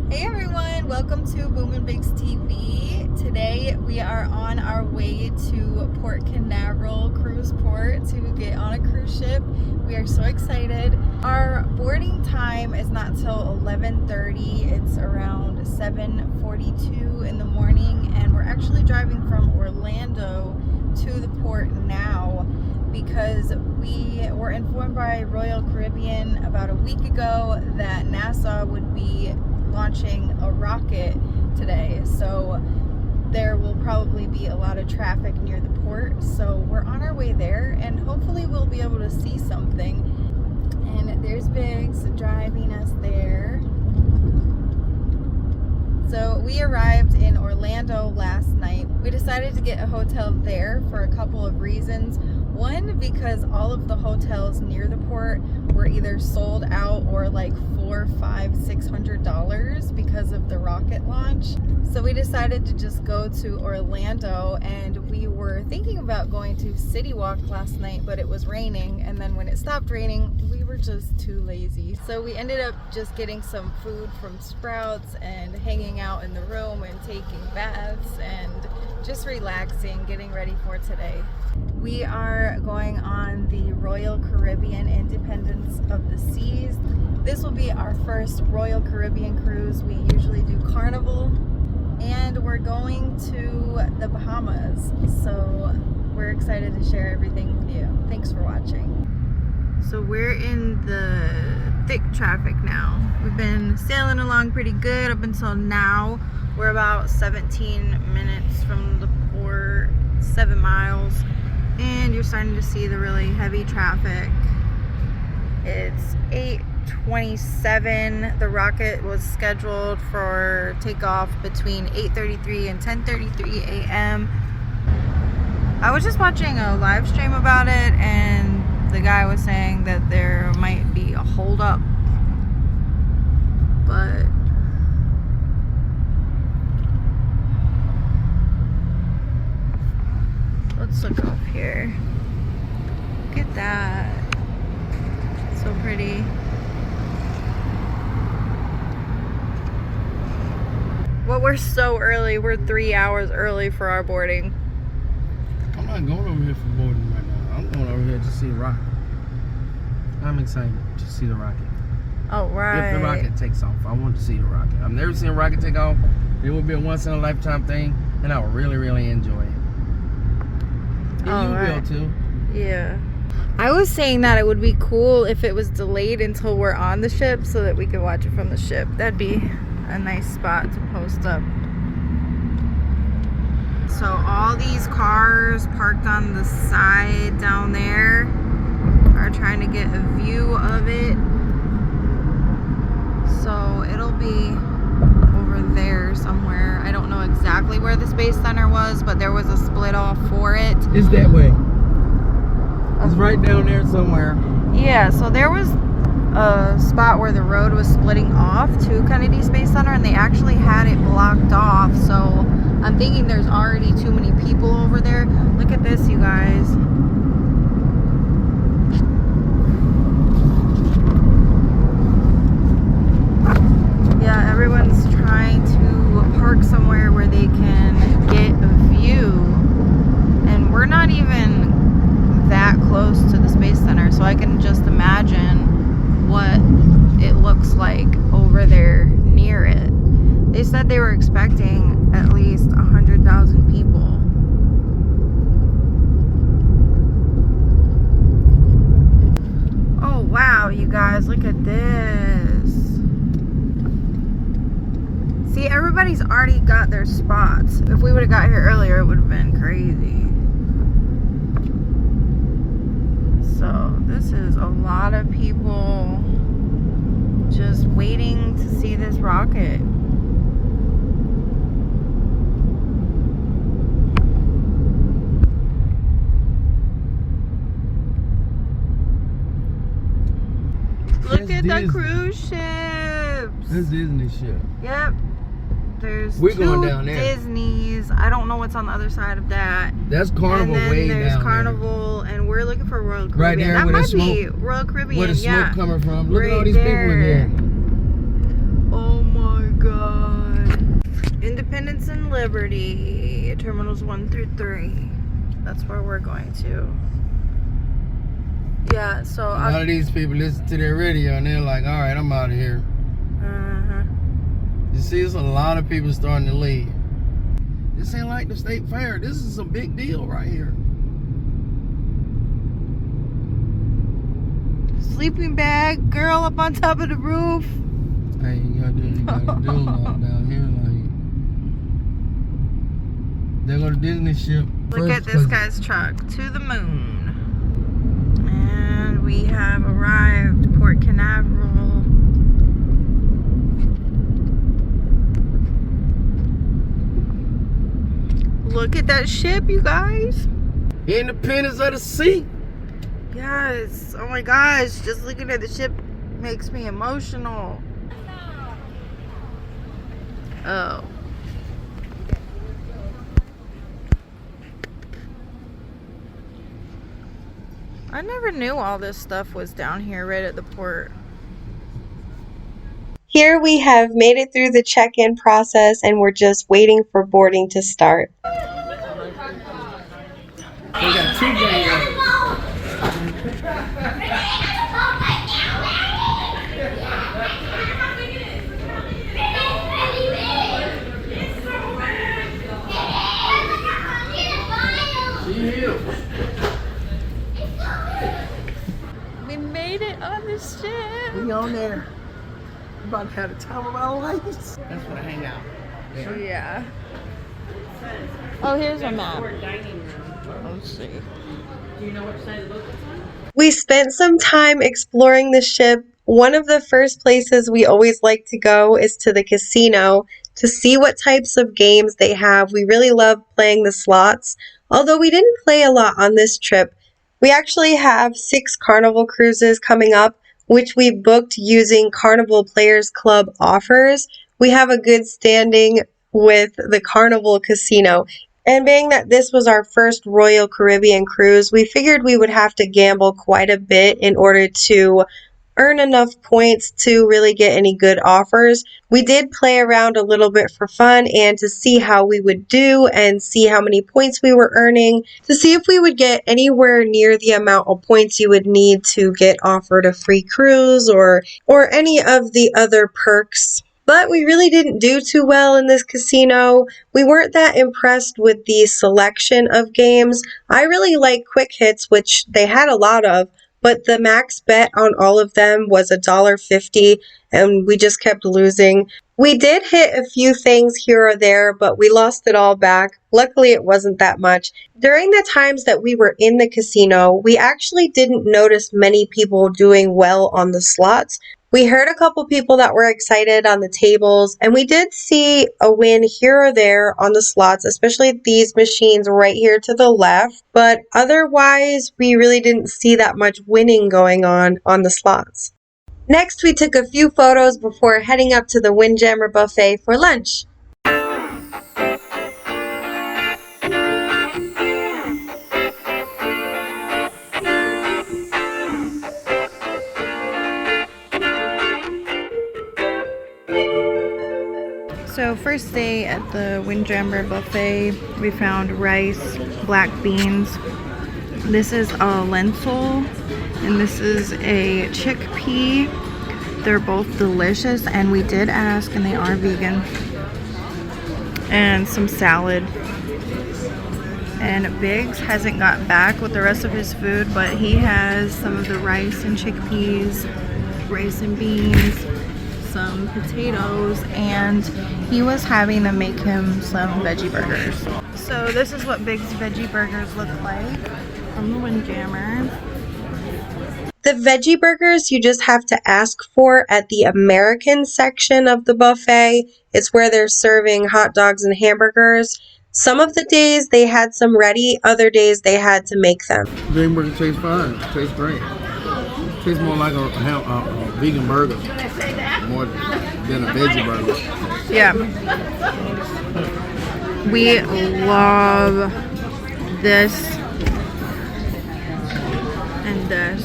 Hey everyone, welcome to BIGZ TV. Today we are on our way to Port Canaveral Cruise Port to get on a cruise ship. We are so excited. Our boarding time is not till 11:30. It's around 7:42 in the morning, and we're actually driving from Orlando to the port now because we were informed by Royal Caribbean about a week ago that Nassau would be launching a rocket today, so there will probably be a lot of traffic near the port. So we're on our way there, and hopefully we'll be able to see something. And there's BIGZ driving us there. So we arrived in Orlando last night. We decided to get a hotel there for a couple of reasons. One, because all of the hotels near the port were either sold out or like $400, $500, $600 because of the rocket launch. So we decided to just go to Orlando, and we were thinking about going to City Walk last night, but it was raining, and then when it stopped raining, we were just too lazy. So we ended up just getting some food from Sprouts and hanging out in the room and taking baths and just relaxing, getting ready for today. We are going on the Royal Caribbean Independence of the Seas. This will be our first Royal Caribbean cruise. We usually do Carnival, and we're going to the Bahamas. So we're excited to share everything with you. Thanks for watching. So we're in the thick traffic now. We've been sailing along pretty good up until now. We're about 17 minutes from the port, 7 miles. And you're starting to see the really heavy traffic. It's 8:27. The rocket was scheduled for takeoff between 8:33 and 10:33 a.m. I was just watching a live stream about it, and the guy was saying that there might be a holdup, but let's look up here. Look at that. So pretty. Well, we're so early. We're 3 hours early for our boarding. I'm not going over here for boarding right now. I'm going over here to see the rocket. I'm excited to see the rocket. Oh, right. If the rocket takes off, I want to see the rocket. I've never seen a rocket take off. It would be a once-in-a-lifetime thing, and I would really, really enjoy it. And you will too. Yeah. I was saying that it would be cool if it was delayed until we're on the ship so that we could watch it from the ship. That'd be a nice spot to post up. So all these cars parked on the side down there are trying to get a view of it. So it'll be over there somewhere. I don't know exactly where the Space Center was, but there was a split off for it. It's that way. It's right down there somewhere. Yeah, so there was a spot where the road was splitting off to Kennedy Space Center, and they actually had it blocked off. So I'm thinking there's already too many people over there. Look at this, you guys. Yeah, everyone's trying to park somewhere where they can get a view, and we're not even that close to the Space Center, so I can just imagine what it looks like over there near it. They said they were expecting at least 100,000 people. Oh wow, you guys, look at this. See, everybody's already got their spots. If we would have got here earlier, it would have been crazy. So this is a lot of people just waiting to see this rocket. Look at the cruise ships. That's Disney ship. Yep. There's We're two going down there. Disneys. I don't know what's on the other side of that. That's Carnival and then way there's down Carnival, there. and we're looking for Royal Caribbean. Right there that where might the be smoke, Royal Caribbean. where the smoke yeah. coming from. Look right at all these people in there. here. Oh my God. Independence and Liberty, terminals 1 through 3. That's where we're going to. Yeah, so a lot of these people listen to their radio and they're like, all right, I'm out of here. You see, there's a lot of people starting to leave. This ain't like the state fair. This is a big deal right here. Sleeping bag, girl up on top of the roof. Hey, you gotta do what you gotta do down here. Like, there go the Disney ship. Look at this guy's truck. To the moon. And we have arrived Port Canaveral. Look at that ship, you guys. Independence of the sea. Yes. Oh my gosh. Just looking at the ship makes me emotional. Oh. I never knew all this stuff was down here right at the port. Here we have made it through the check-in process and we're just waiting for boarding to start. We got 2 games. We made it on the ship. We on there. We about to have the time of our lives. That's where I hang out. Yeah. Oh, here's a map. Let's see. Do you know which side of the boat it's on? We spent some time exploring the ship. One of the first places we always like to go is to the casino to see what types of games they have. We really love playing the slots. Although we didn't play a lot on this trip, we actually have 6 Carnival cruises coming up, which we booked using Carnival Players Club offers. We have a good standing with the Carnival Casino. And being that this was our first Royal Caribbean cruise, we figured we would have to gamble quite a bit in order to earn enough points to really get any good offers. We did play around a little bit for fun and to see how we would do and see how many points we were earning, to see if we would get anywhere near the amount of points you would need to get offered a free cruise or any of the other perks. But we really didn't do too well in this casino. We weren't that impressed with the selection of games. I really like quick hits, which they had a lot of, but the max bet on all of them was $1.50, and we just kept losing. We did hit a few things here or there, but we lost it all back. Luckily, it wasn't that much. During the times that we were in the casino, we actually didn't notice many people doing well on the slots. We heard a couple people that were excited on the tables, and we did see a win here or there on the slots, especially these machines right here to the left. But otherwise, we really didn't see that much winning going on the slots. Next, we took a few photos before heading up to the Windjammer Buffet for lunch. So first day at the Windjammer Buffet, we found rice, black beans. This is a lentil, and this is a chickpea. They're both delicious, and we did ask, and they are vegan. And some salad. And BIGZ hasn't got back with the rest of his food, but he has some of the rice and chickpeas, rice and beans, some potatoes, and he was having them make him some veggie burgers. So this is what BIGZ veggie burgers look like from the Windjammer. The veggie burgers you just have to ask for at the American section of the buffet. It's where they're serving hot dogs and hamburgers. Some of the days they had some ready, other days they had to make them. Vegan burger tastes fine. Tastes great. Tastes more like a vegan burger more than a veggie burger. Yeah. We love this and this.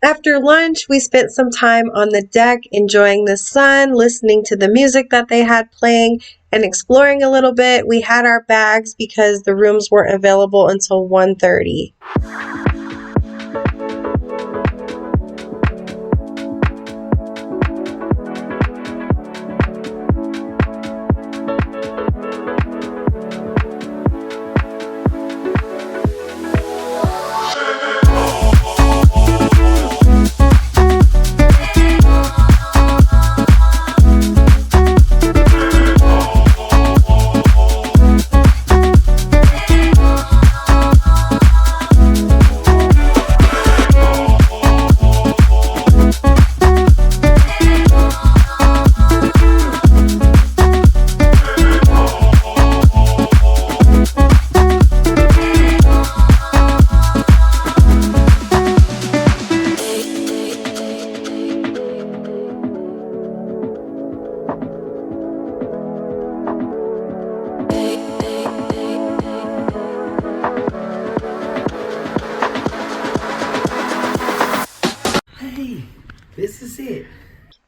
After lunch, we spent some time on the deck enjoying the sun, listening to the music that they had playing, and exploring a little bit. We had our bags because the rooms weren't available until 1:30. This is it.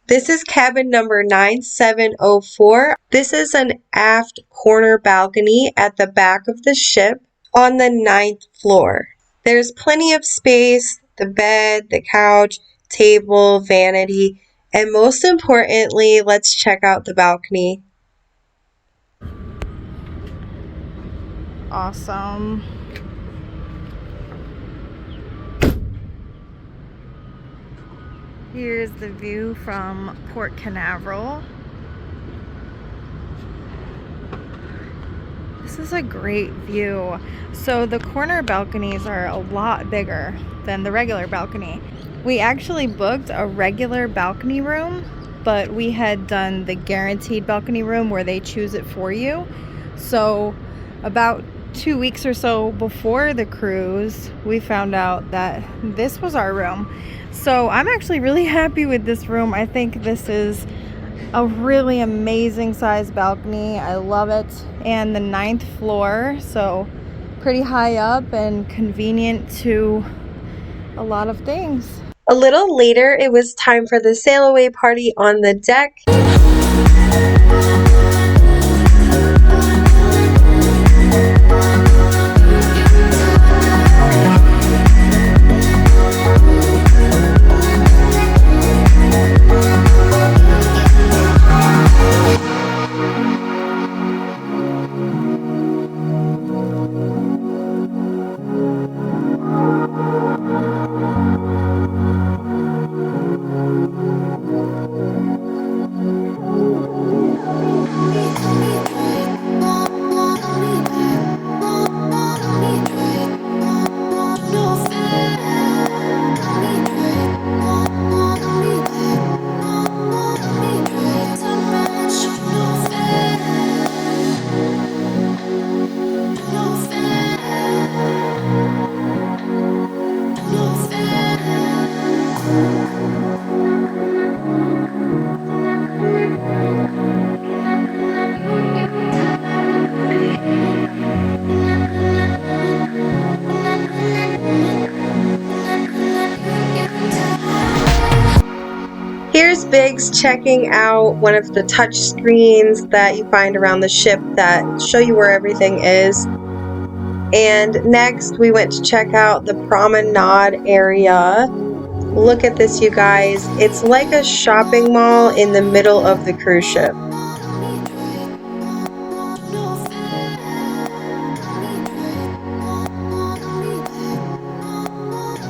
This is cabin number 9704. This is an aft corner balcony at the back of the ship on the 9th floor. There's plenty of space, the bed, the couch, table, vanity, and most importantly, let's check out the balcony. Awesome. Here's the view from Port Canaveral. This is a great view. So the corner balconies are a lot bigger than the regular balcony. We actually booked a regular balcony room, but we had done the guaranteed balcony room where they choose it for you. So about 2 weeks or so before the cruise, we found out that this was our room. So I'm actually really happy with this room. I think this is a really amazing size balcony. I love it. And the 9th floor, so pretty high up and convenient to a lot of things. A little later, it was time for the sail away party on the deck. Here's BIGZ checking out one of the touch screens that you find around the ship that show you where everything is. And next we went to check out the promenade area. Look at this, you guys. It's like a shopping mall in the middle of the cruise ship.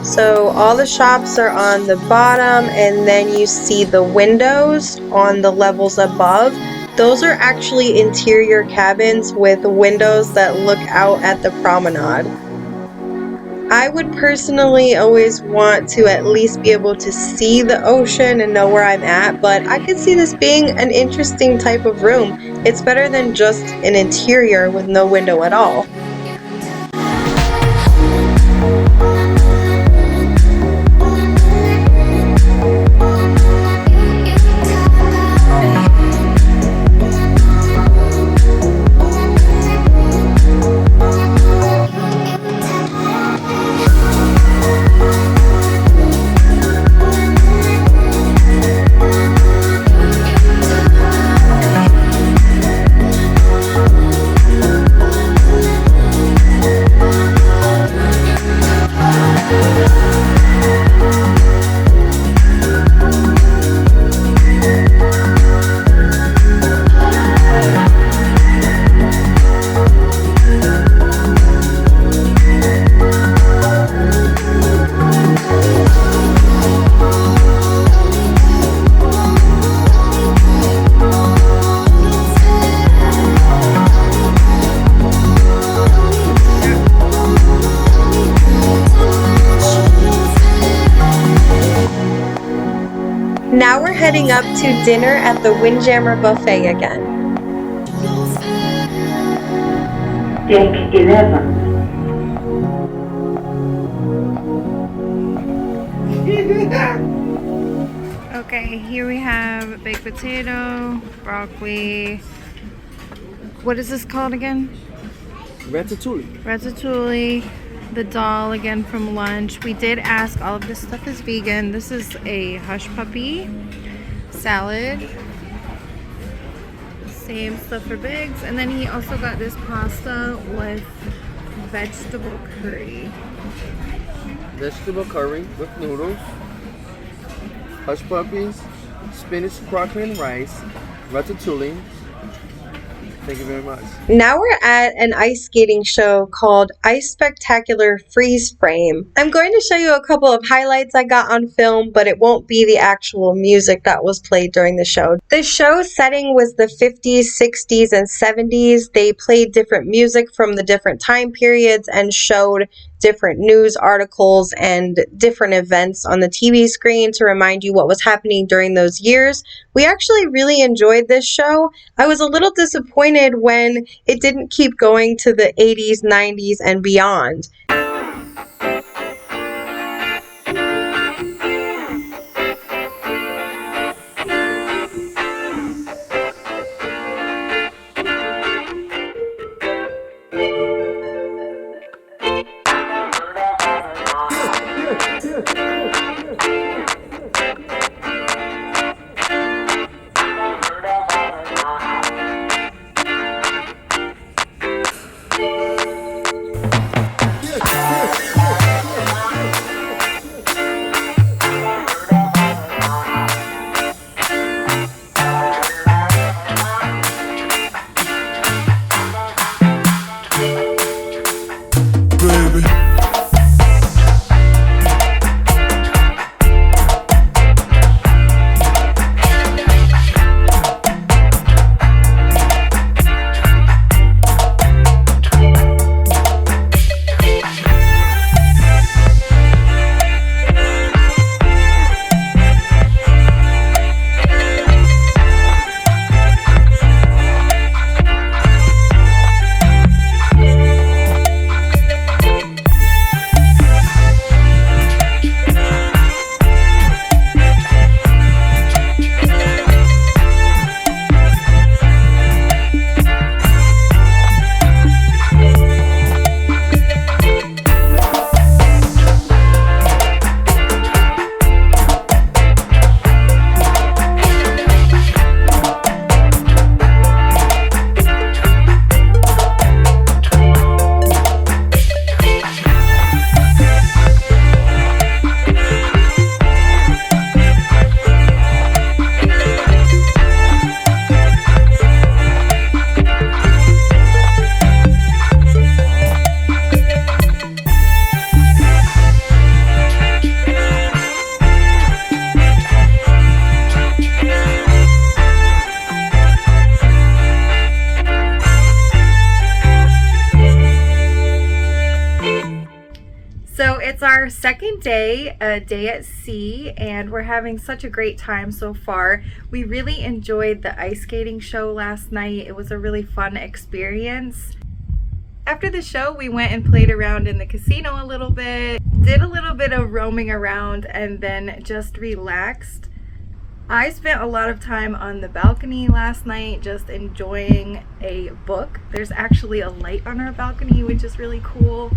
So all the shops are on the bottom, and then you see the windows on the levels above. Those are actually interior cabins with windows that look out at the promenade. I would personally always want to at least be able to see the ocean and know where I'm at, but I could see this being an interesting type of room. It's better than just an interior with no window at all. waking up to dinner at the Windjammer Buffet again. Take 11. Okay, here we have baked potato, broccoli. What is this called again? Ratatouille. Ratatouille. The dal again from lunch. We did ask, all of this stuff is vegan. This is a hush puppy salad. Same stuff for BIGZ. And then he also got this pasta with vegetable curry. Vegetable curry with noodles, hush puppies, spinach, broccoli, and rice, ratatouille. Thank you very much. Now we're at an ice skating show called Ice Spectacular Freeze Frame. I'm going to show you a couple of highlights I got on film, but it won't be the actual music that was played during the show. The show setting was the 50s, 60s, and 70s. They played different music from the different time periods and showed different news articles and different events on the TV screen to remind you what was happening during those years. We actually really enjoyed this show. I was a little disappointed when it didn't keep going to the 80s, 90s, and beyond. It's our second day, a day at sea, and we're having such a great time so far. We really enjoyed the ice skating show last night. It was a really fun experience. After the show, we went and played around in the casino a little bit, did a little bit of roaming around, and then just relaxed. I spent a lot of time on the balcony last night just enjoying a book. There's actually a light on our balcony, which is really cool,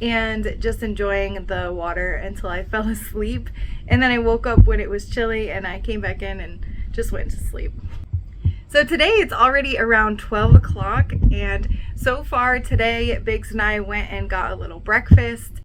and just enjoying the water until I fell asleep. And then I woke up when it was chilly and I came back in and just went to sleep. So today it's already around 12 o'clock, and so far today BIGZ and I went and got a little breakfast.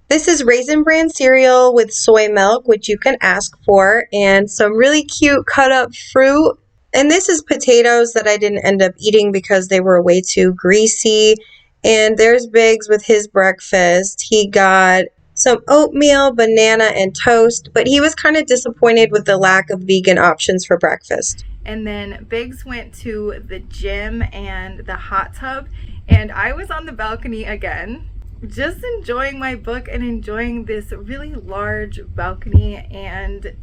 This is Raisin Bran cereal with soy milk, which you can ask for, and some really cute cut up fruit. And this is potatoes that I didn't end up eating because they were way too greasy. And there's BIGZ with his breakfast. He got some oatmeal, banana, and toast, but he was kind of disappointed with the lack of vegan options for breakfast. And then BIGZ went to the gym and the hot tub, and I was on the balcony again, just enjoying my book and enjoying this really large balcony. And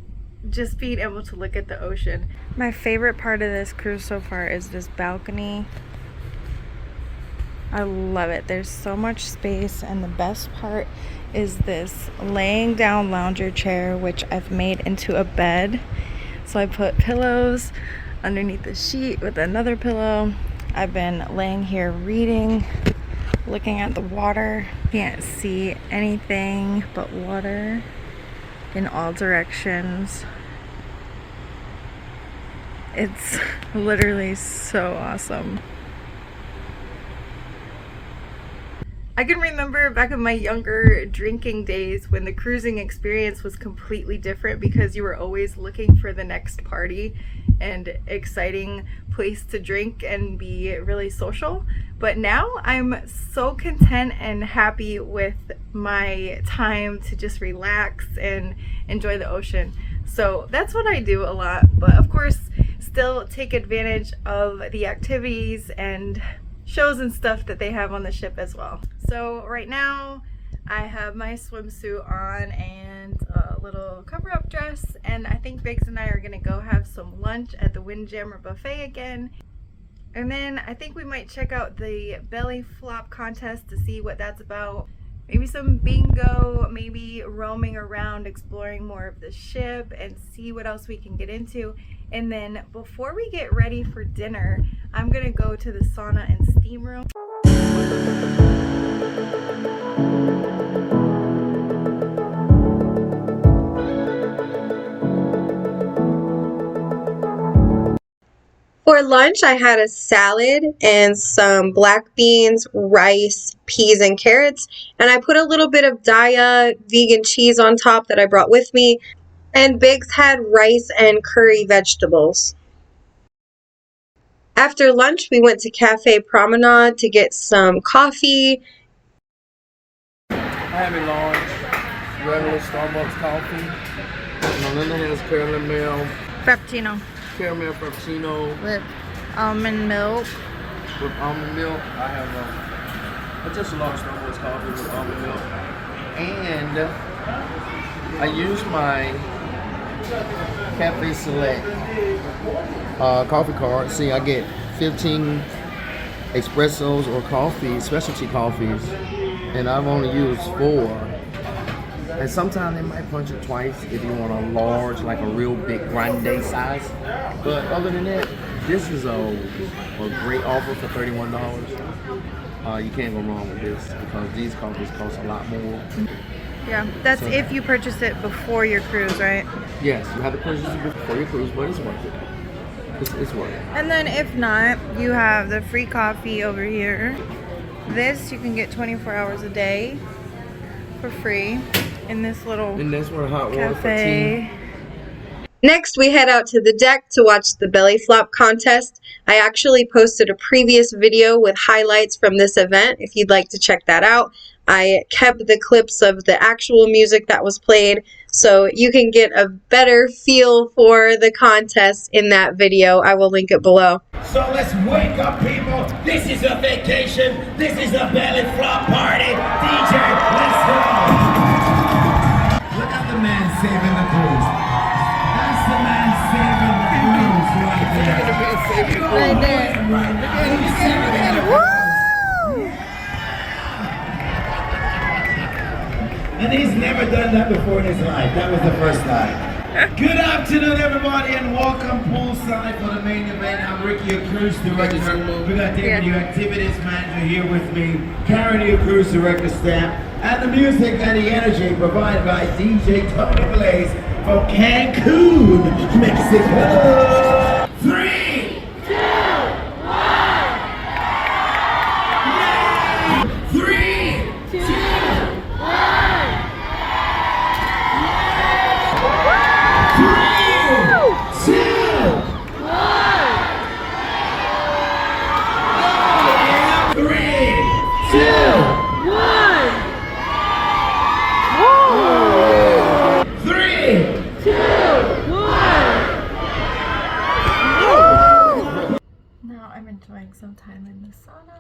just being able to look at the ocean. My favorite part of this cruise so far is this balcony. I love it. There's so much space, and the best part is this laying down lounger chair, which I've made into a bed. So I put pillows underneath the sheet with another pillow. I've been laying here reading, looking at the water. Can't see anything but water in all directions. It's literally so awesome. I can remember back in my younger drinking days when the cruising experience was completely different because you were always looking for the next party and exciting place to drink and be really social. But now I'm so content and happy with my time to just relax and enjoy the ocean. So that's what I do a lot, but of course still take advantage of the activities and shows and stuff that they have on the ship as well. So right now I have my swimsuit on and a little cover-up dress, and I think BIGZ and I are gonna go have some lunch at the Windjammer Buffet again. And then I think we might check out the belly flop contest to see what that's about. Maybe some bingo, maybe roaming around, exploring more of the ship and see what else we can get into. And then before we get ready for dinner, I'm gonna go to the sauna and steam room. For lunch, I had a salad and some black beans, rice, peas, and carrots. And I put a little bit of Daya vegan cheese on top that I brought with me. And BIGZ had rice and curry vegetables. After lunch, we went to Cafe Promenade to get some coffee. I have a large, regular Starbucks coffee. Melinda has caramel frappuccino With almond milk. with almond milk. I have just a large Starbucks coffee with almond milk, and I use my Cafe Select coffee card. See, I get 15 espressos or coffee, specialty coffees, and I've only used 4. And sometimes they might punch it twice if you want a large, like a real big grande size. But other than that, this is a great offer for $31. You can't go wrong with this because these coffees cost a lot more. Yeah, that's So- if you purchase it before your cruise, right? Yes, you have to purchase it before your cruise, but it's worth it. It's worth it. And then if not, you have the free coffee over here. This you can get 24 hours a day for free in this little And that's where hot water for cafe. tea. Next, we head out to the deck to watch the belly flop contest. I actually posted a previous video with highlights from this event if you'd like to check that out. I kept the clips of the actual music that was played so you can get a better feel for the contest in that video. I will link it below. So let's wake up, people. This is a vacation. This is a belly flop party. DJ, let's go. Look at the man saving the cruise. That's the man saving the cruise right there. Right there. Right now. He's saving the cruise. And he's never done that before in his life. That was the first time. Good afternoon, everybody, and welcome poolside for the main event. I'm Ricky, your cruise director. We got David, your activities manager, here with me. Karen, your cruise director stamp. And the music and the energy provided by DJ Tony Blaze from Cancun, Mexico. 3, 2, 1. 3, 2, 1. 3, 2, 1. 3, 2, 1. 3, 2, 1. Now I'm enjoying some time in the sauna.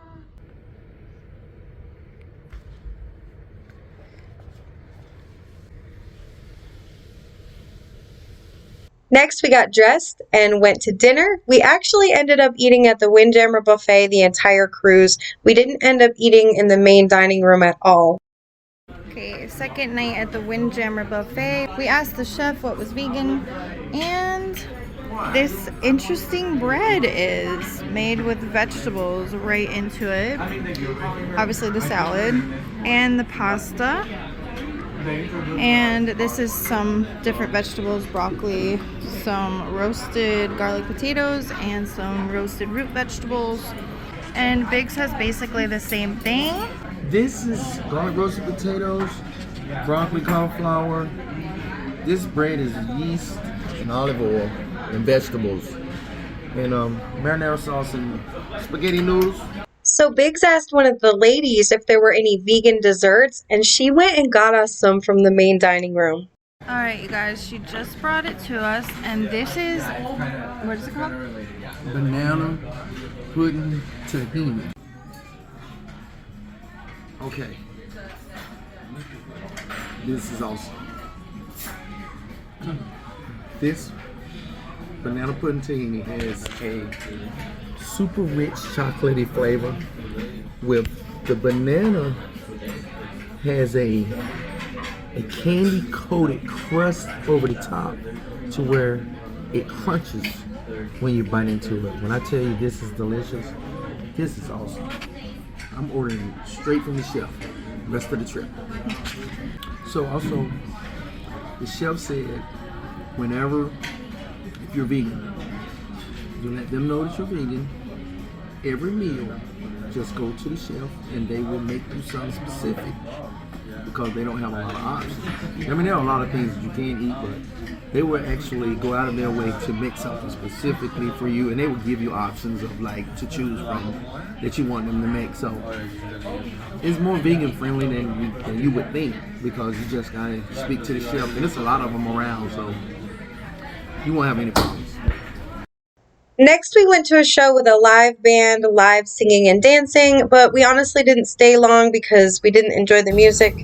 Next, we got dressed and went to dinner. We actually ended up eating at the Windjammer Buffet the entire cruise. We didn't end up eating in the main dining room at all. Okay, second night at the Windjammer Buffet. We asked the chef what was vegan, and this interesting bread is made with vegetables right into it. Obviously the salad and the pasta. And this is some different vegetables, broccoli, some roasted garlic potatoes, and some roasted root vegetables. And BIGZ has basically the same thing. This is garlic roasted potatoes, broccoli, cauliflower. This bread is yeast and olive oil and vegetables. And marinara sauce and spaghetti noodles. So BIGZ asked one of the ladies if there were any vegan desserts, and she went and got us some from the main dining room. Alright, you guys, she just brought it to us, and this is, what is it called? Banana pudding tahini. Okay. This is awesome. This banana pudding tahini has a super rich chocolatey flavor with the banana has a candy coated crust over the top to where it crunches when you bite into it. When I tell you this is delicious, this is awesome. I'm ordering straight from the chef rest of the trip. So also the chef said whenever, if you're vegan, you let them know that you're vegan. Every meal, just go to the chef and they will make you something specific because they don't have a lot of options. I mean, there are a lot of things that you can't eat, but they will actually go out of their way to make something specifically for you, and they will give you options of like to choose from that you want them to make. So it's more vegan friendly than you would think because you just gotta speak to the chef, and there's a lot of them around, so you won't have any problems. Next, we went to a show with a live band, live singing and dancing, but we honestly didn't stay long because we didn't enjoy the music.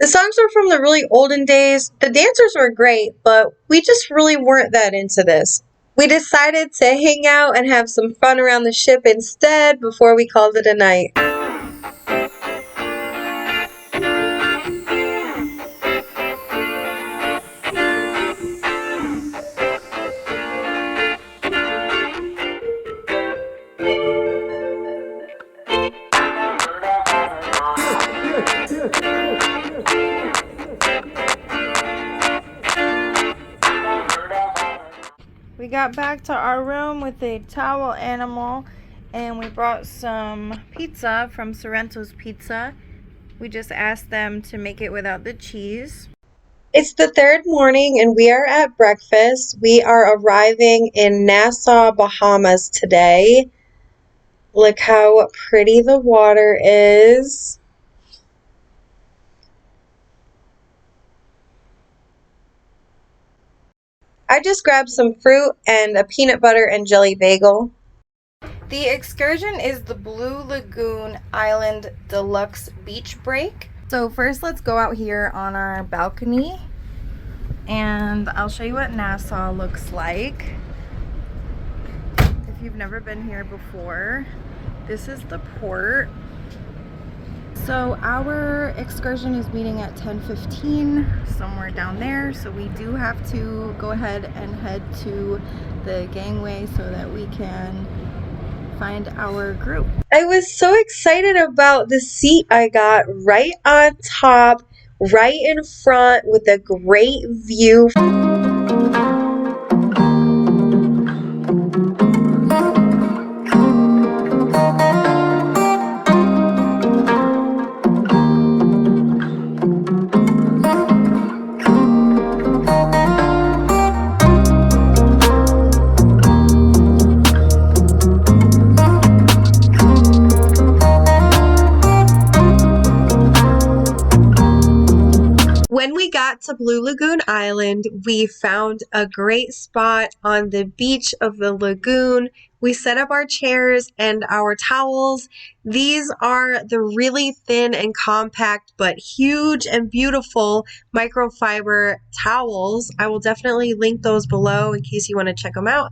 The songs were from the really olden days. The dancers were great, but we just really weren't that into this. We decided to hang out and have some fun around the ship instead before we called it a night. We got back to our room with a towel animal, and we brought some pizza from Sorrento's Pizza. We just asked them to make it without the cheese. It's the third morning and we are at breakfast. We are arriving in Nassau, Bahamas today. Look how pretty the water is. I just grabbed some fruit and a peanut butter and jelly bagel. The excursion is the Blue Lagoon Island Deluxe Beach Break. So first let's go out here on our balcony and I'll show you what Nassau looks like. If you've never been here before, this is the port. So our excursion is meeting at 10:15, somewhere down there. So we do have to go ahead and head to the gangway so that we can find our group. I was so excited about the seat I got right on top, right in front with a great view. to Blue Lagoon Island. We found a great spot on the beach of the lagoon. We set up our chairs and our towels. These are the really thin and compact but huge and beautiful microfiber towels. I will definitely link those below in case you want to check them out.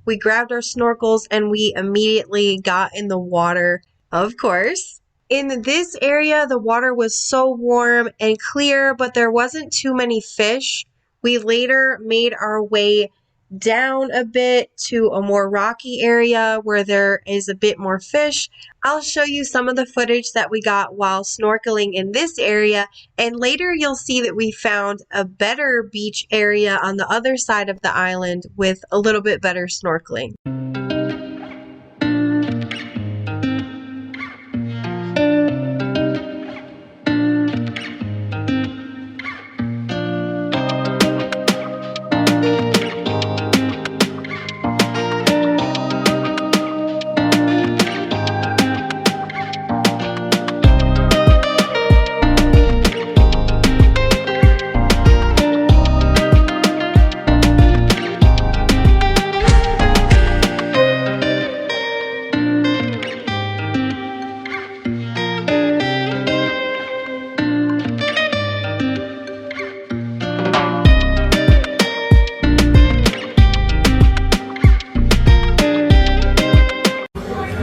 We grabbed our snorkels and we immediately got in the water, of course. In this area, the water was so warm and clear, but there wasn't too many fish. We later made our way down a bit to a more rocky area where there is a bit more fish. I'll show you some of the footage that we got while snorkeling in this area, and later you'll see that we found a better beach area on the other side of the island with a little bit better snorkeling.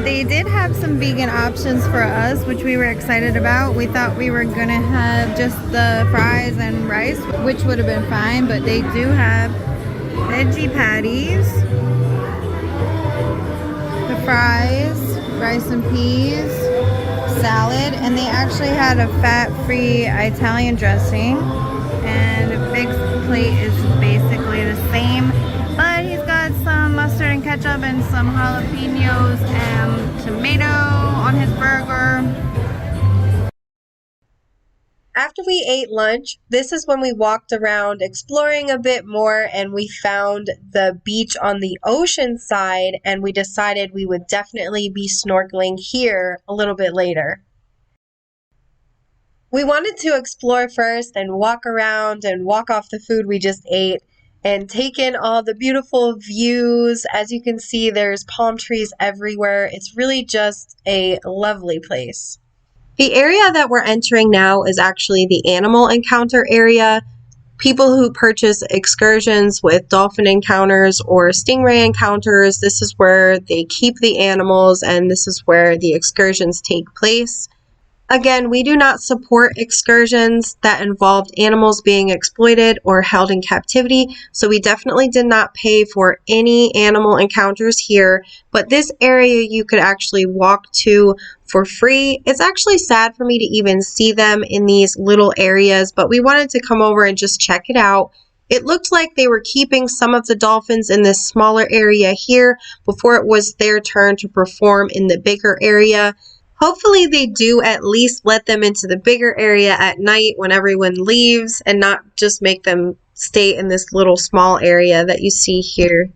They did have some vegan options for us, which we were excited about. We thought we were gonna have just the fries and rice, which would have been fine, but they do have veggie patties, the fries, rice and peas, salad, and they actually had a fat-free Italian dressing. And BIGZ plate is basically the same, but he's got some mustard and ketchup and some jalapenos and tomato on his burger. After we ate lunch, this is when we walked around exploring a bit more, and we found the beach on the ocean side, and we decided we would definitely be snorkeling here a little bit later. We wanted to explore first and walk around and walk off the food we just ate and take in all the beautiful views. As you can see, there's palm trees everywhere. It's really just a lovely place. The area that we're entering now is actually the animal encounter area. People who purchase excursions with dolphin encounters or stingray encounters, this is where they keep the animals and this is where the excursions take place. Again, we do not support excursions that involved animals being exploited or held in captivity, so we definitely did not pay for any animal encounters here, but this area you could actually walk to for free. It's actually sad for me to even see them in these little areas, but we wanted to come over and just check it out. It looked like they were keeping some of the dolphins in this smaller area here before it was their turn to perform in the bigger area. Hopefully they do at least let them into the bigger area at night when everyone leaves and not just make them stay in this little small area that you see here.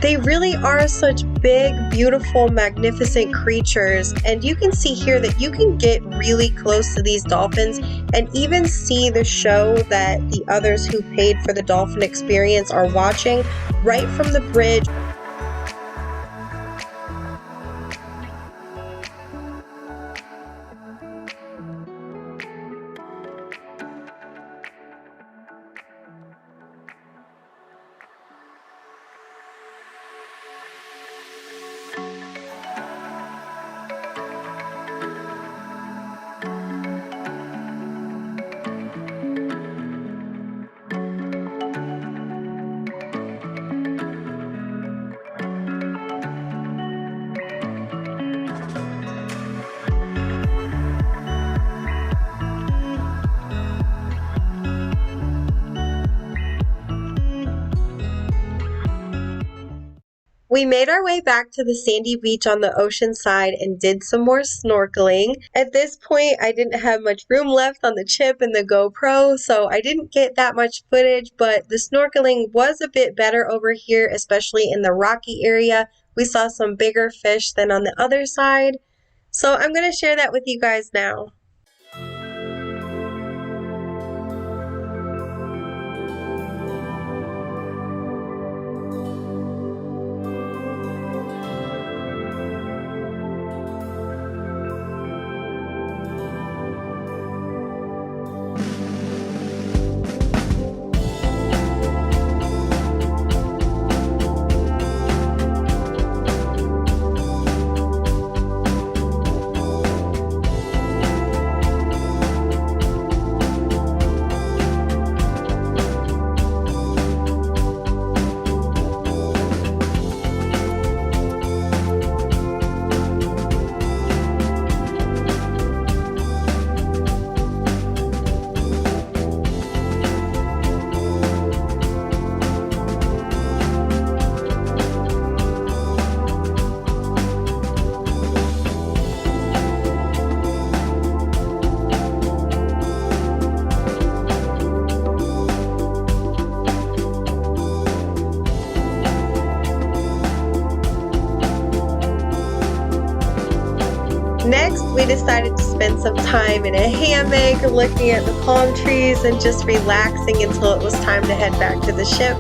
They really are such big, beautiful, magnificent creatures, and you can see here that you can get really close to these dolphins and even see the show that the others who paid for the dolphin experience are watching right from the bridge. We made our way back to the sandy beach on the ocean side and did some more snorkeling. At this point, I didn't have much room left on the chip and the GoPro, so I didn't get that much footage, but the snorkeling was a bit better over here, especially in the rocky area. We saw some bigger fish than on the other side, so I'm going to share that with you guys now. Next, we decided to spend some time in a hammock looking at the palm trees and just relaxing until it was time to head back to the ship.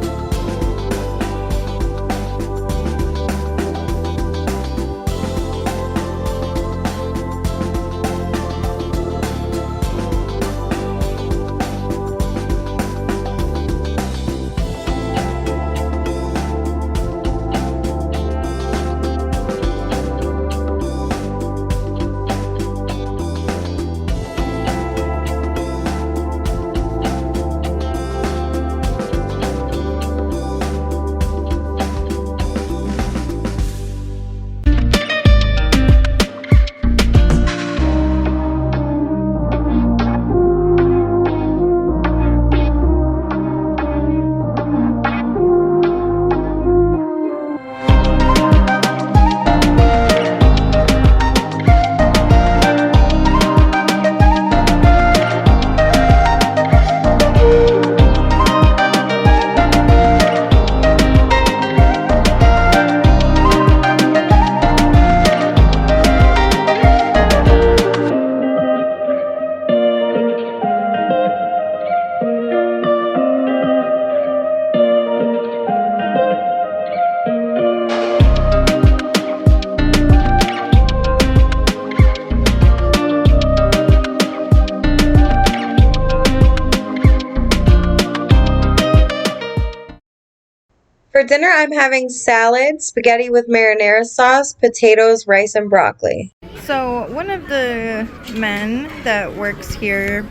For dinner, I'm having salad, spaghetti with marinara sauce, potatoes, rice, and broccoli. So one of the men that works here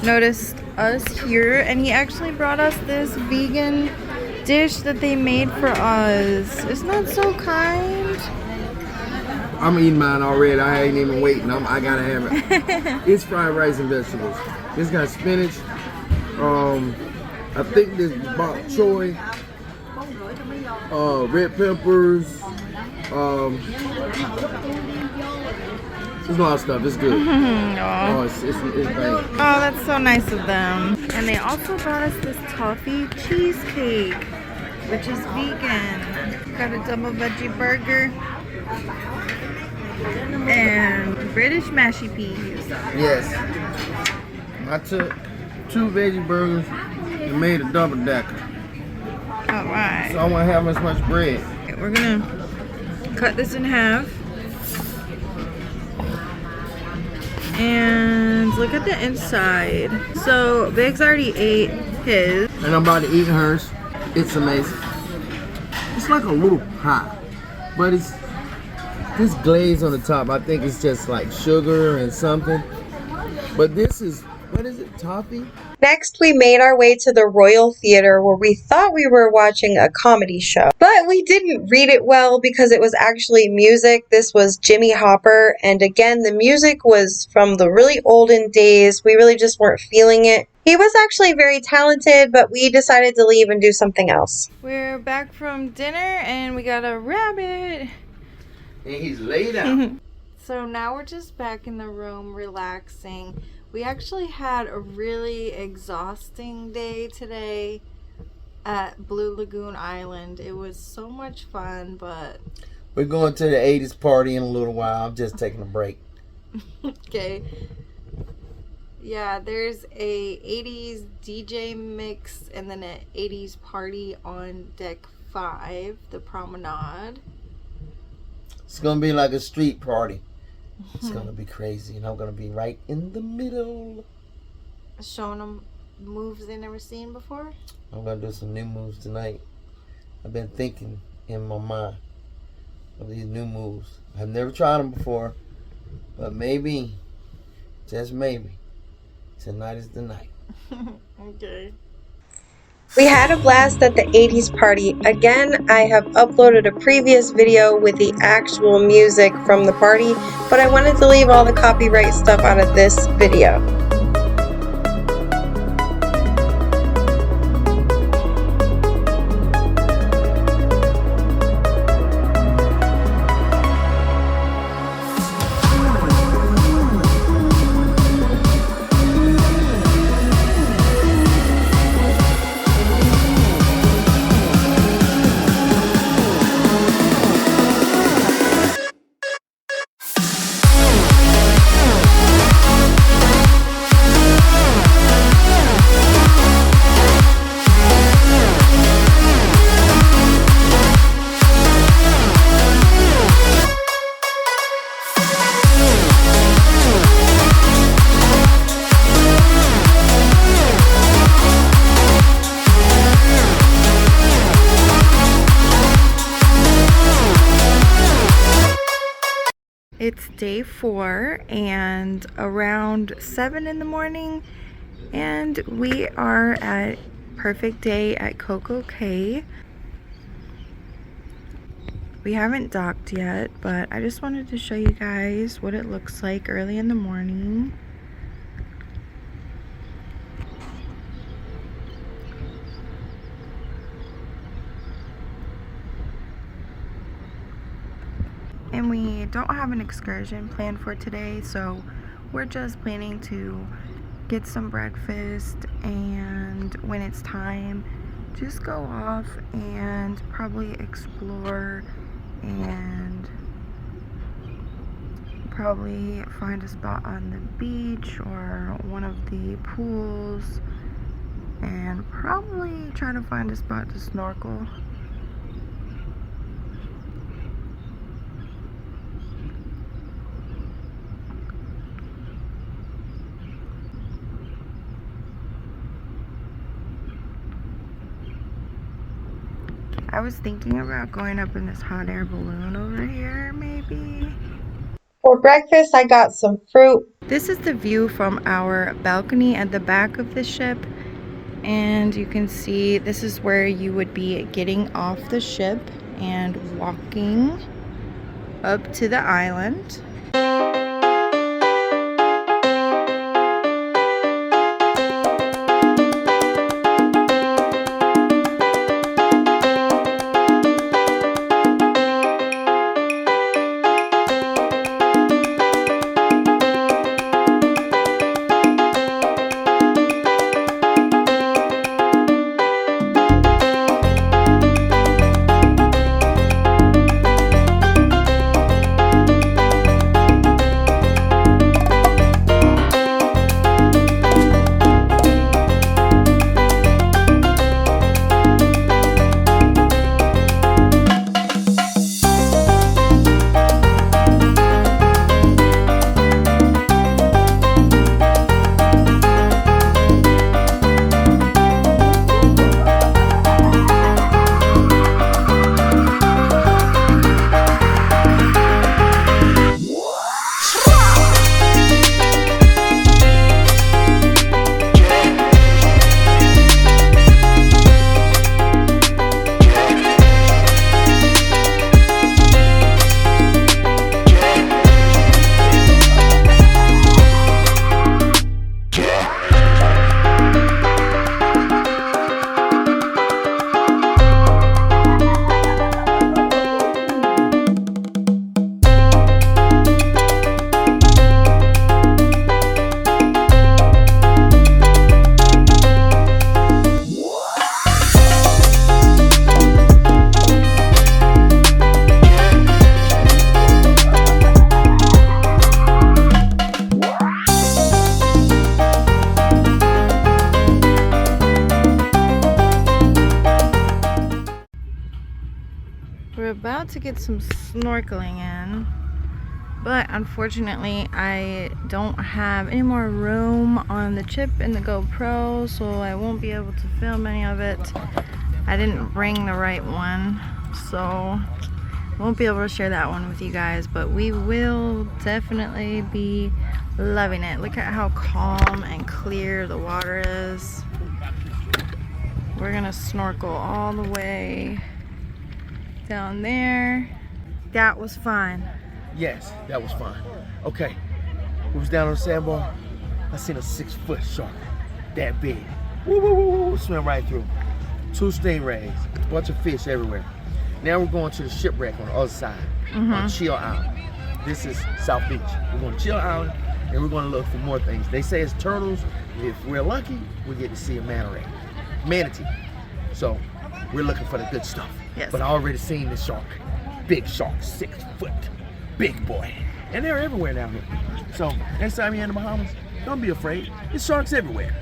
noticed us here, and he actually brought us this vegan dish that they made for us. Isn't that so kind? I'm eating mine already. I ain't even waiting. I gotta have it. It's fried rice and vegetables. It's got spinach. I think this bok choy. Red peppers. There's a lot of stuff. It's good. Oh, it's bang. Oh, that's so nice of them. And they also brought us this toffee cheesecake, which is vegan. Got a double veggie burger and British mashy peas. Yes. I took 2 veggie burgers and made a double decker. Alright. So I want to have as much bread. Okay, we're gonna cut this in half. And look at the inside. So Biggs already ate his. And I'm about to eat hers. It's amazing. It's like a little pie. But it's this glaze on the top. I think it's just like sugar and something. But this is, what is it, toffee? Next, we made our way to the Royal Theater where we thought we were watching a comedy show. But we didn't read it well because it was actually music. This was Jimmy Hopper, and again, the music was from the really olden days. We really just weren't feeling it. He was actually very talented, but we decided to leave and do something else. We're back from dinner and we got a rabbit. And he's laid out. So now we're just back in the room relaxing. We actually had a really exhausting day today at Blue Lagoon Island. It was so much fun, but... We're going to the 80s party in a little while. I'm just taking a break. Okay. Yeah, there's a 80s DJ mix and then an 80s party on deck 5, the promenade. It's going to be like a street party. It's going to be crazy, and I'm going to be right in the middle. Showing them moves they never seen before. I'm going to do some new moves tonight. I've been thinking in my mind of these new moves. I've never tried them before, but maybe, just maybe, tonight is the night. Okay. We had a blast at the 80s party. Again, I have uploaded a previous video with the actual music from the party, but I wanted to leave all the copyright stuff out of this video. It's day 4 and around 7 in the morning, and we are at Perfect Day at Coco Cay. We haven't docked yet, but I just wanted to show you guys what it looks like early in the morning. And we don't have an excursion planned for today, so we're just planning to get some breakfast, and when it's time, just go off and probably explore and probably find a spot on the beach or one of the pools, and probably try to find a spot to snorkel. I was thinking about going up in this hot air balloon over here, maybe. For breakfast, I got some fruit. This is the view from our balcony at the back of the ship. And you can see this is where you would be getting off the ship and walking up to the island. about to get some snorkeling in, but unfortunately I don't have any more room on the chip and the GoPro, so I won't be able to film any of it. I didn't bring the right one, so I won't be able to share that one with you guys, but we will definitely be loving it. Look at how calm and clear the water is. We're gonna snorkel all the way down there. That was fun. Yes, that was fun. Okay, we was down on the sandbar. I seen a 6-foot shark, that big. Woo, woo, woo, woo, swim right through. 2 stingrays, a bunch of fish everywhere. Now we're going to the shipwreck on the other side, on Chill Island. This is South Beach. We're going to Chill Island, and we're going to look for more things. They say it's turtles. If we're lucky, we get to see a manatee. So we're looking for the good stuff. Yes. But I already seen the shark. Big shark, 6 foot, big boy. And they're everywhere down here. So next time you're in the Bahamas, don't be afraid. There's sharks everywhere.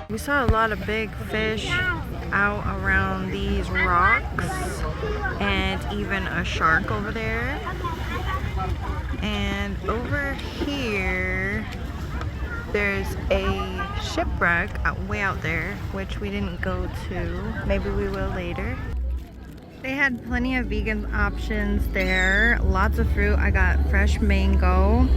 We saw a lot of big fish out around these rocks, and even a shark over there. And over here, there's a shipwreck way out there, which we didn't go to. Maybe we will later. They had plenty of vegan options there, lots of fruit. I got fresh mango,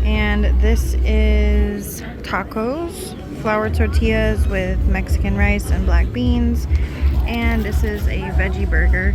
and this is tacos, flour tortillas with Mexican rice and black beans, and this is a veggie burger.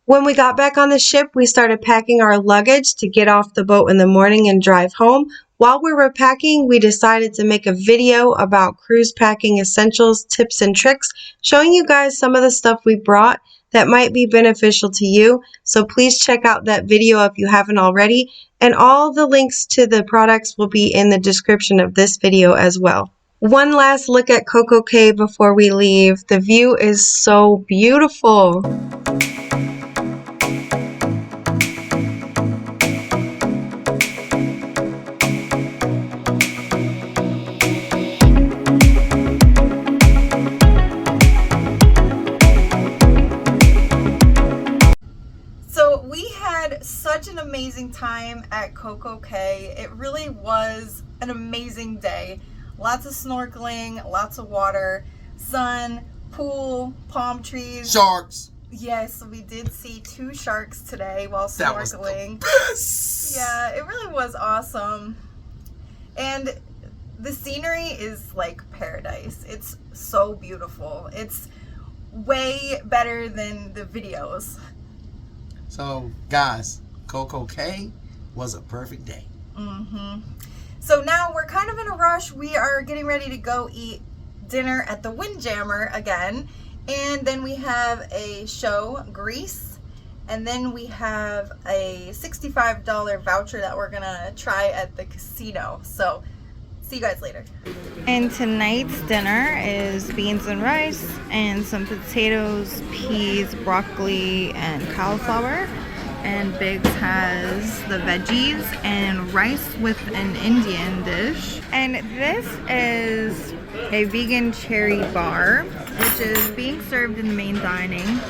When we got back on the ship, we started packing our luggage to get off the boat in the morning and drive home. While we were packing, we decided to make a video about cruise packing essentials, tips, and tricks, showing you guys some of the stuff we brought that might be beneficial to you. So please check out that video if you haven't already. And all the links to the products will be in the description of this video as well. One last look at Coco Cay before we leave. The view is so beautiful. Such an amazing time at Coco Cay. It really was an amazing day. Lots of snorkeling, lots of water, sun, pool, palm trees. Sharks. Yes, we did see 2 sharks today while snorkeling. That was the best. Yeah, it really was awesome. And the scenery is like paradise. It's so beautiful. It's way better than the videos. So, guys, Coco Cay was a perfect day. So now we're kind of in a rush. We are getting ready to go eat dinner at the Windjammer again. And then we have a show, Grease. And then we have a $65 voucher that we're gonna try at the casino. So see you guys later. And tonight's dinner is beans and rice and some potatoes, peas, broccoli, and cauliflower. And BIGZ has the veggies and rice with an Indian dish. And this is a vegan cherry bar, which is being served in the main dining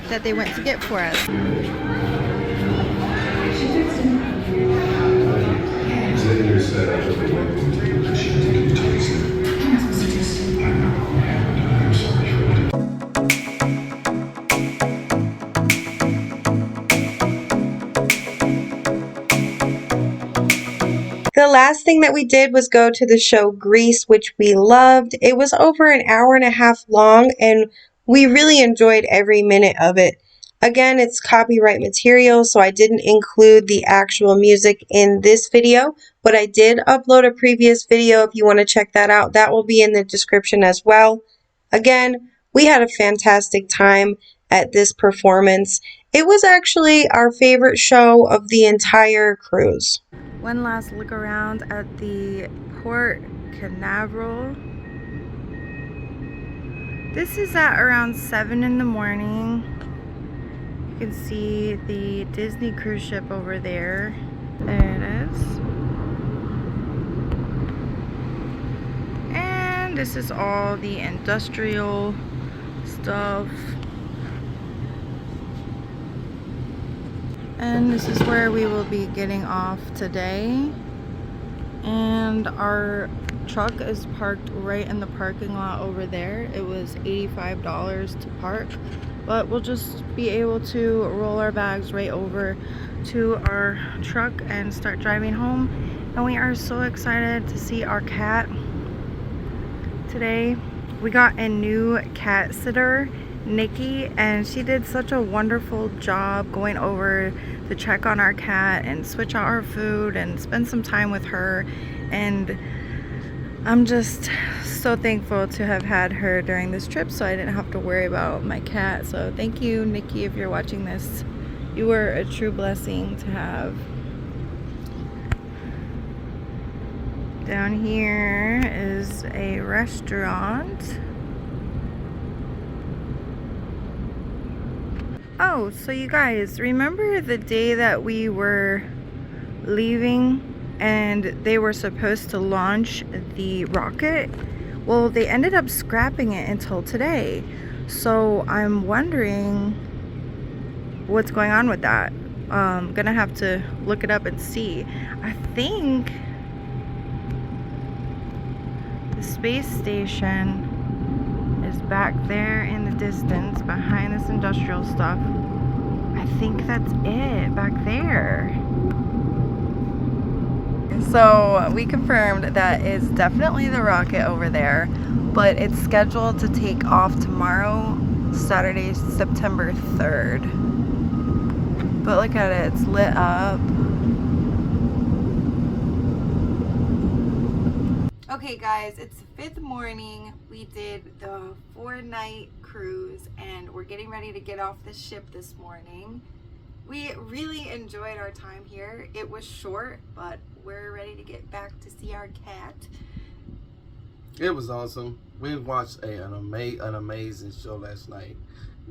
that they went to get for us. The last thing that we did was go to the show Grease, which we loved. It was over an hour and a half long, and we really enjoyed every minute of it. Again, it's copyright material, so I didn't include the actual music in this video, but I did upload a previous video if you want to check that out. That will be in the description as well. Again, we had a fantastic time at this performance. It was actually our favorite show of the entire cruise. One last look around at the Port Canaveral. This is at around 7 in the morning. You can see the Disney cruise ship over there. There it is. And this is all the industrial stuff. And this is where we will be getting off today. And our truck is parked right in the parking lot over there. It was $85 to park, but we'll just be able to roll our bags right over to our truck and start driving home. And we are so excited to see our cat today. We got a new cat sitter, Nikki, and she did such a wonderful job going over to check on our cat and switch out our food and spend some time with her. And I'm just so thankful to have had her during this trip so I didn't have to worry about my cat. So thank you, Nikki, if you're watching this. You were a true blessing to have. Down here is a restaurant. Oh, so you guys, remember the day that we were leaving and they were supposed to launch the rocket? Well, they ended up scrapping it until today. So I'm wondering what's going on with that. I'm gonna have to look it up and see. I think the space station is back there in the distance behind this industrial stuff. I think that's it back there. So we confirmed that it's definitely the rocket over there, but it's scheduled to take off tomorrow, Saturday, September 3rd. But look at it, it's lit up. Okay guys, it's the 5th morning. We did the 4-night cruise and we're getting ready to get off the ship this morning. We really enjoyed our time here. It was short, but we're ready to get back to see our cat. It was awesome. We watched an amazing show last night,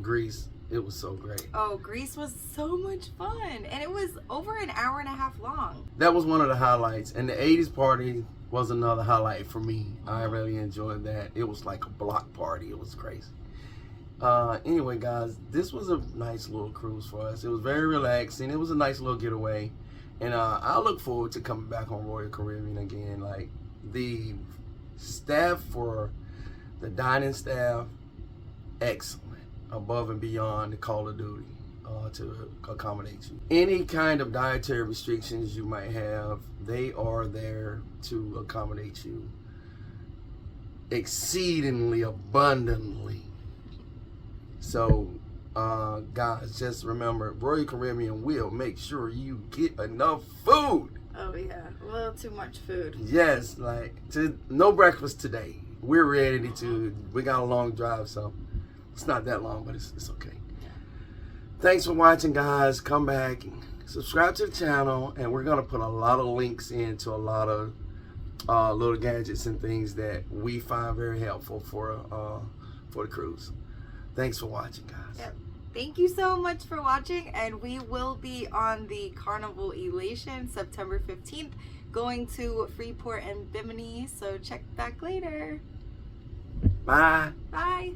Grease. It was so great. Oh, Grease was so much fun, and it was over an hour and a half long. That was one of the highlights, and the 80s party was another highlight for me. I really enjoyed that. it was like a block party. It was crazy. Anyway, guys, this was a nice little cruise for us. It was very relaxing. It was a nice little getaway, and I look forward to coming back on Royal Caribbean again. Like, the staff, for the dining staff, excellent, above and beyond the call of duty to accommodate you. Any kind of dietary restrictions you might have, they are there to accommodate you exceedingly abundantly. So guys, just remember, Royal Caribbean will make sure you get enough food. Oh yeah, a little too much food. Yes, like, no breakfast today. We're ready to, we got a long drive, so it's not that long, but it's okay. Thanks for watching, guys. Come back, subscribe to the channel, and we're gonna put a lot of links into a lot of little gadgets and things that we find very helpful for the cruise. Thanks for watching, guys. Yep. Thank you so much for watching, and we will be on the Carnival Elation September 15th, going to Freeport and Bimini, so check back later. Bye. Bye.